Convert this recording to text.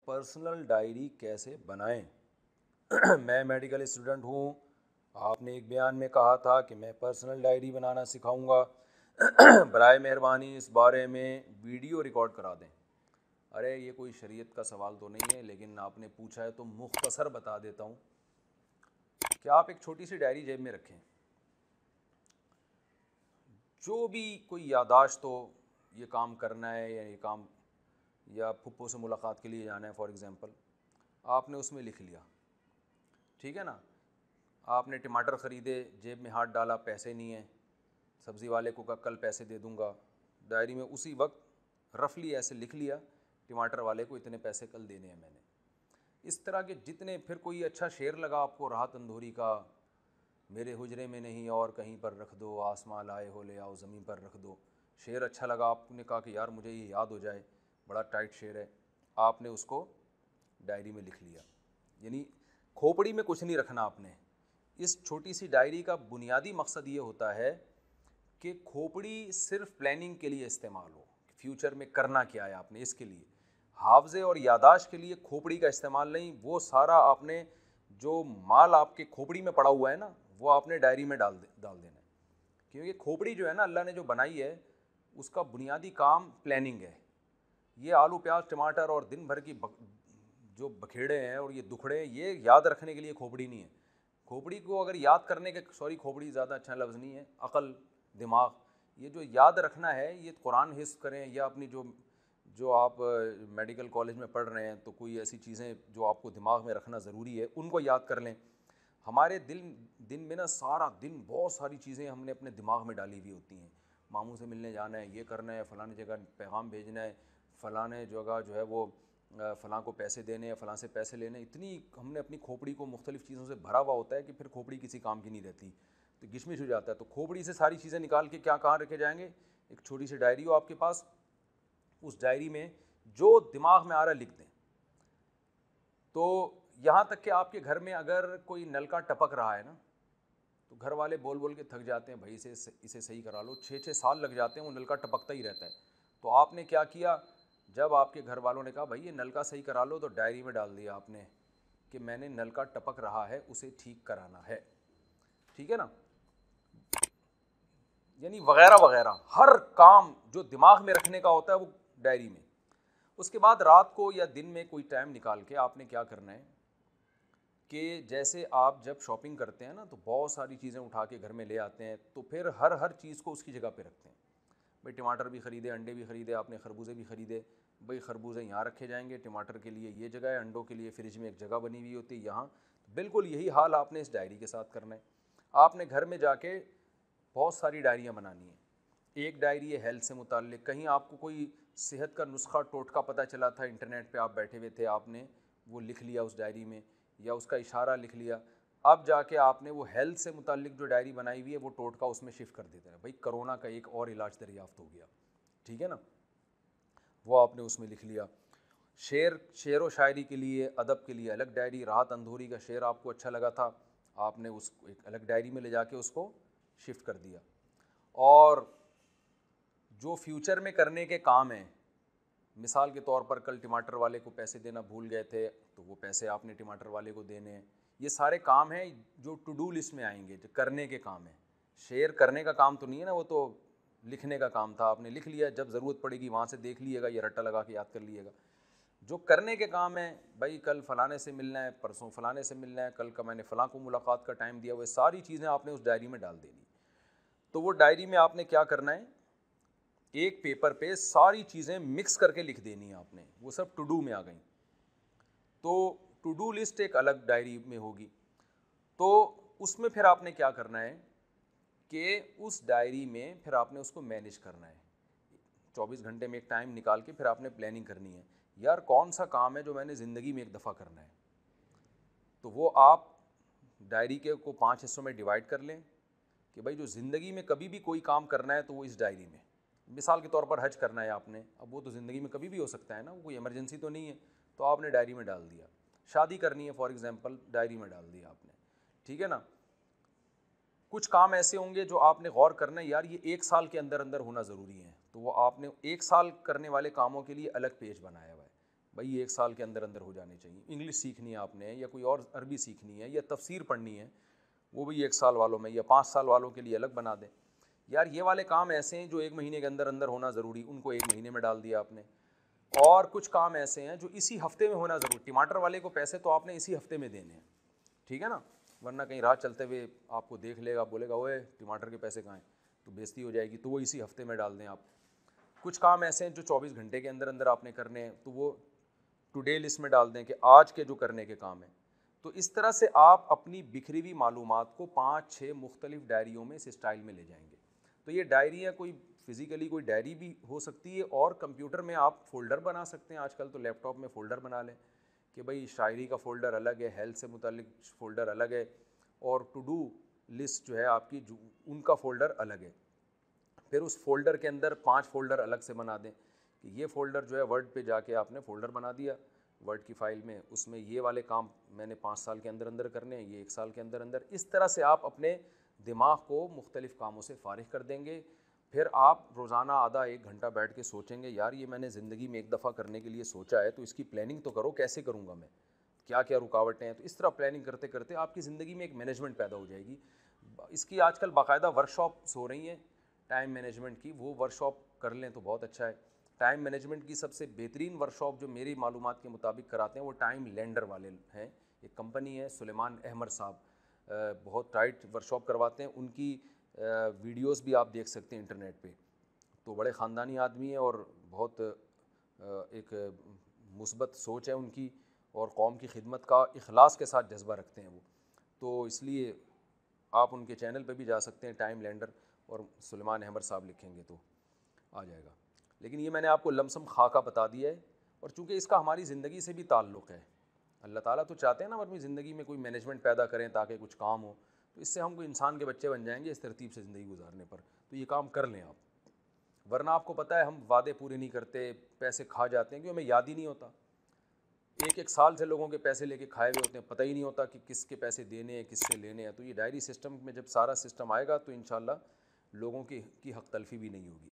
Personal diary कैसे बनाएं? मैं मेडिकल स्टूडेंट हूँ। आपने एक बयान में कहा था कि मैं पर्सनल डायरी बनाना सिखाऊंगा। बराए मेहरबानी इस बारे में वीडियो रिकॉर्ड करा दें। अरे ये कोई शरीयत का सवाल तो नहीं है, लेकिन आपने पूछा है तो मुख्तसर बता देता हूँ कि आप एक छोटी सी डायरी जेब में रखें। जो भी कोई यादाश्त हो, ये काम करना है या ये काम, या फुप्पो से मुलाकात के लिए जाना है फॉर एग्ज़ाम्पल, आपने उसमें लिख लिया। ठीक है ना। आपने टमाटर ख़रीदे, जेब में हाथ डाला, पैसे नहीं हैं, सब्ज़ी वाले को कहा कल पैसे दे दूंगा। डायरी में उसी वक्त रफली ऐसे लिख लिया, टमाटर वाले को इतने पैसे कल देने हैं मैंने। इस तरह के जितने, फिर कोई अच्छा शेर लगा आपको राहत तंदूरी का, मेरे हुजरे में नहीं और कहीं पर रख दो, आसमां लाए हो ले आओ ज़मीन पर रख दो। शेर अच्छा लगा, आपने कहा कि यार मुझे ये याद हो जाए, बड़ा टाइट शेर है, आपने उसको डायरी में लिख लिया। यानी खोपड़ी में कुछ नहीं रखना आपने। इस छोटी सी डायरी का बुनियादी मकसद ये होता है कि खोपड़ी सिर्फ प्लानिंग के लिए इस्तेमाल हो, फ्यूचर में करना क्या है आपने, इसके लिए। हावजे और यादाश्त के लिए खोपड़ी का इस्तेमाल नहीं। वो सारा आपने, जो माल आपके खोपड़ी में पड़ा हुआ है ना, वो आपने डायरी में डाल देना है। क्योंकि खोपड़ी जो है ना, अल्लाह ने जो बनाई है, उसका बुनियादी काम प्लानिंग है। ये आलू प्याज टमाटर और दिन भर की जो बखेड़े हैं और ये दुखड़े, ये याद रखने के लिए खोपड़ी नहीं है। खोपड़ी को अगर याद करने के, सॉरी खोपड़ी ज़्यादा अच्छा लफ्ज़ नहीं है, अक़ल, दिमाग, ये जो याद रखना है, ये कुरान हिफ्ज़ करें या अपनी जो जो आप मेडिकल कॉलेज में पढ़ रहे हैं, तो कोई ऐसी चीज़ें जो आपको दिमाग में रखना ज़रूरी है, उनको याद कर लें। हमारे दिन में ना, सारा दिन बहुत सारी चीज़ें हमने अपने दिमाग में डाली हुई होती हैं। मामू से मिलने जाना है, ये करना है, फ़लानी जगह पैगाम भेजना है, फ़लाने जगह जो है वो फ़लाँ को पैसे देने हैं, फ़लाँ से पैसे लेने। इतनी हमने अपनी खोपड़ी को मुख्तलिफ़ चीज़ों से भरा हुआ होता है कि फिर खोपड़ी किसी काम की नहीं रहती, तो गिशमिश हो जाता है। तो खोपड़ी से सारी चीज़ें निकाल के क्या कहाँ रखे जाएंगे? एक छोटी सी डायरी हो आपके पास, उस डायरी में जो दिमाग में आ रहा है लिख दें। तो यहाँ तक कि आपके घर में अगर कोई नल का टपक रहा है ना, तो घर वाले बोल बोल के थक जाते हैं, भाई इसे सही करा लो। 6-6 साल लग जाते हैं, वो नल का टपकता ही रहता है। तो आपने क्या किया, जब आपके घर वालों ने कहा भाई ये नल का सही करा लो, तो डायरी में डाल दिया आपने कि मैंने नल का टपक रहा है, उसे ठीक कराना है। ठीक है ना। यानी वगैरह वगैरह हर काम जो दिमाग में रखने का होता है वो डायरी में। उसके बाद रात को या दिन में कोई टाइम निकाल के आपने क्या करना है कि जैसे आप जब शॉपिंग करते हैं ना, तो बहुत सारी चीज़ें उठा के घर में ले आते हैं, तो फिर हर चीज़ को उसकी जगह पे रखते हैं। भाई टमाटर भी ख़रीदे, अंडे भी ख़रीदे, आपने खरबूजे भी ख़रीदे, भाई खरबूजे यहाँ रखे जाएंगे, टमाटर के लिए ये जगह है, अंडों के लिए फ्रिज में एक जगह बनी हुई होती है यहाँ। बिल्कुल यही हाल आपने इस डायरी के साथ करना है। आपने घर में जाके बहुत सारी डायरियाँ बनानी हैं। एक डायरी है हेल्थ से मुताल्लिक़, कहीं आपको कोई सेहत का नुस्खा टोटका पता चला था, इंटरनेट पे आप बैठे हुए थे, आपने वो लिख लिया उस डायरी में, या उसका इशारा लिख लिया। अब जाके आपने वो हेल्थ से मुताल्लिक़ जो डायरी बनाई हुई है, वो टोटका उसमें शिफ्ट कर देते हैं। भाई कोरोना का एक और इलाज दरियाफ्त हो गया, ठीक है ना, वो आपने उसमें लिख लिया। शेर व शायरी के लिए, अदब के लिए अलग डायरी, राहत अंधूरी का शेर आपको अच्छा लगा था, आपने उसको एक अलग डायरी में ले जाके उसको शिफ्ट कर दिया। और जो फ्यूचर में करने के काम हैं, मिसाल के तौर पर कल टमाटर वाले को पैसे देना भूल गए थे, तो वो पैसे आपने टमाटर वाले को देने हैं। ये सारे काम हैं जो टू डू लिस्ट में आएंगे, जो करने के काम हैं। शेयर करने का काम तो नहीं है ना, वो तो लिखने का काम था, आपने लिख लिया, जब ज़रूरत पड़ेगी वहाँ से देख लीजिएगा या रट्टा लगा के याद कर लीजिएगा। जो करने के काम है, भाई कल फ़लाने से मिलना है, परसों फ़लाने से मिलना है, कल का मैंने फ़लाँ को मुलाकात का टाइम दिया, वो सारी चीज़ें आपने उस डायरी में डाल देनी। तो वो डायरी में आपने क्या करना है, एक पेपर पे सारी चीज़ें मिक्स करके लिख देनी है आपने, वो सब टू डू में आ गई। तो टू डू लिस्ट एक अलग डायरी में होगी। तो उसमें फिर आपने क्या करना है कि उस डायरी में फिर आपने उसको मैनेज करना है। 24 घंटे में एक टाइम निकाल के फिर आपने प्लानिंग करनी है, यार कौन सा काम है जो मैंने ज़िंदगी में एक दफ़ा करना है। तो वो आप डायरी के को 5 हिस्सों में डिवाइड कर लें कि भाई जो ज़िंदगी में कभी भी कोई काम करना है तो वो इस डायरी में। मिसाल के तौर पर हज करना है आपने, अब वो तो ज़िंदगी में कभी भी हो सकता है ना, वो कोई इमरजेंसी तो नहीं है, तो आपने डायरी में डाल दिया। शादी करनी है फॉर एग्ज़ाम्पल, डायरी में डाल दिया आपने, ठीक है ना। कुछ काम ऐसे होंगे जो आपने गौर करना है, यार ये 1 साल के अंदर अंदर होना ज़रूरी है, तो वो आपने 1 साल करने वाले कामों के लिए अलग पेज बनाया हुआ है। भाई 1 साल के अंदर अंदर हो जाने चाहिए। इंग्लिश सीखनी है आपने या कोई और अरबी सीखनी है या तफसीर पढ़नी है, वो भी 1 साल वालों में या 5 साल वालों के लिए अलग बना दें। यार ये वाले काम ऐसे हैं जो 1 महीने के अंदर अंदर होना ज़रूरी, उनको 1 महीने में डाल दिया आपने। और कुछ काम ऐसे हैं जो इसी हफ्ते में होना ज़रूरी। टमाटर वाले को पैसे तो आपने इसी हफ्ते में देने हैं, ठीक है ना, वरना कहीं राह चलते हुए आपको देख लेगा, बोलेगा ओए टमाटर के पैसे कहाँ हैं, तो बेइज्जती हो जाएगी, तो वो इसी हफ्ते में डाल दें आप। कुछ काम ऐसे हैं जो 24 घंटे के अंदर अंदर आपने करने हैं, तो वो टुडे लिस्ट में डाल दें कि आज के जो करने के काम हैं। तो इस तरह से आप अपनी बिखरी हुई मालूमात को 5-6 मुख्तलिफ डायरियों में इस स्टाइल में ले जाएंगे। तो ये डायरियाँ कोई फ़िज़िकली कोई डायरी भी हो सकती है और कंप्यूटर में आप फ़ोल्डर बना सकते हैं। आजकल तो लैपटॉप में फ़ोल्डर बना लें कि भाई शायरी का फ़ोल्डर अलग है, हेल्थ से मुतालिक फ़ोल्डर अलग है, और टू डू लिस्ट जो है आपकी जो उनका फ़ोल्डर अलग है। फिर उस फ़ोल्डर के अंदर 5 फ़ोल्डर अलग से बना दें कि ये फ़ोल्डर जो है वर्ड पे जाके आपने फ़ोल्डर बना दिया वर्ड की फ़ाइल में, उसमें ये वाले काम मैंने 5 साल के अंदर अंदर करने हैं, ये 1 साल के अंदर अंदर। इस तरह से आप अपने दिमाग को मुख्तलिफ़ कामों से फ़ारिग कर देंगे। फिर आप रोज़ाना आधा 1 घंटा बैठ के सोचेंगे, यार ये मैंने ज़िंदगी में एक दफ़ा करने के लिए सोचा है, तो इसकी प्लानिंग तो करो, कैसे करूँगा मैं, क्या क्या रुकावटें हैं। तो इस तरह प्लानिंग करते करते आपकी ज़िंदगी में एक मैनेजमेंट पैदा हो जाएगी। इसकी आजकल बाकायदा वर्कशॉप्स हो रही हैं टाइम मैनेजमेंट की, वो वर्कशॉप कर लें तो बहुत अच्छा है। टाइम मैनेजमेंट की सबसे बेहतरीन वर्कशॉप जो मेरी मालूमात के मुताबिक कराते हैं वो टाइम लेंडर वाले हैं, एक कंपनी है, सुलेमान अहमद साहब बहुत टाइट वर्कशॉप करवाते हैं। उनकी वीडियोस भी आप देख सकते हैं इंटरनेट पे। तो बड़े ख़ानदानी आदमी है और बहुत एक मुस्बत सोच है उनकी, और कौम की खिदमत का इखलास के साथ जज्बा रखते हैं वो। तो इसलिए आप उनके चैनल पे भी जा सकते हैं, टाइम लेंडर, और सुलेमान अहमद साहब लिखेंगे तो आ जाएगा। लेकिन ये मैंने आपको लमसम खाका बता दिया है, और चूँकि इसका हमारी ज़िंदगी से भी ताल्लुक़ है, अल्लाह ताला तो चाहते हैं ना हम अपनी ज़िंदगी में कोई मैनेजमेंट पैदा करें ताकि कुछ काम हो, तो इससे हम कोई इंसान के बच्चे बन जाएंगे इस तरतीब से ज़िंदगी गुजारने पर। तो ये काम कर लें आप, वरना आपको पता है हम वादे पूरे नहीं करते, पैसे खा जाते हैं, क्योंकि हमें याद ही नहीं होता। एक एक साल से लोगों के पैसे लेके खाए हुए होते हैं, पता ही नहीं होता कि किसके पैसे देने हैं, किससे लेने हैं। तो ये डायरी सिस्टम में जब सारा सिस्टम आएगा तो इंशाल्लाह लोगों की हक तलफी भी नहीं होगी।